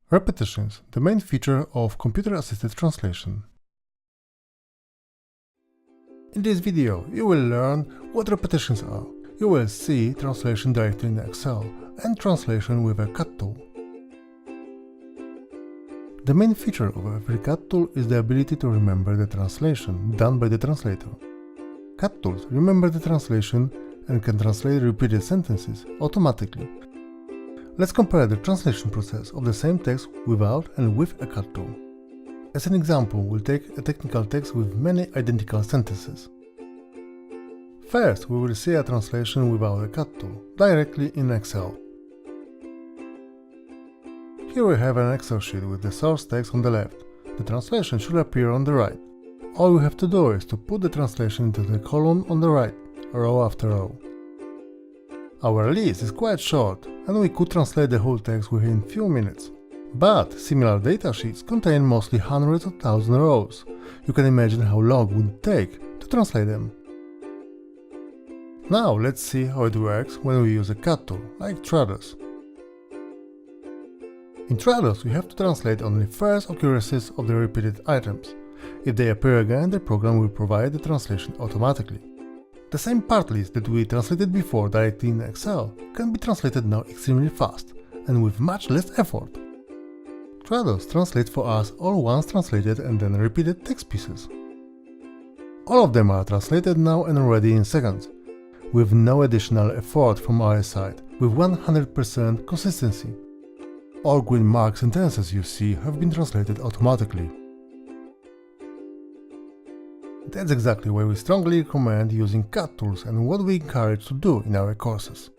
Repetitions, the main feature of computer-assisted translation. In this video, you will learn what repetitions are. You will see translation directly in Excel and translation with a cut tool. The main feature of every cut tool is the ability to remember the translation done by the translator. Cut tools remember the translation and can translate repeated sentences automatically. Let's compare the translation process of the same text without and with a cut tool. As an example, we'll take a technical text with many identical sentences. First, we will see a translation without a cut tool, directly in Excel. Here we have an Excel sheet with the source text on the left. The translation should appear on the right. All we have to do is to put the translation into the column on the right, row after row. Our list is quite short, and we could translate the whole text within few minutes. But similar datasheets contain mostly hundreds of thousands of rows. You can imagine how long it would take to translate them. Now let's see how it works when we use a cut tool, like Trados. In Trados, we have to translate only first occurrences of the repeated items. If they appear again, the program will provide the translation automatically. The same part list that we translated before directly in Excel can be translated now extremely fast and with much less effort. Trados translates for us all once translated and then repeated text pieces. All of them are translated now and ready in seconds, with no additional effort from our side, with 100% consistency. All green marked sentences you see have been translated automatically. That's exactly why we strongly recommend using cut tools and what we encourage to do in our courses.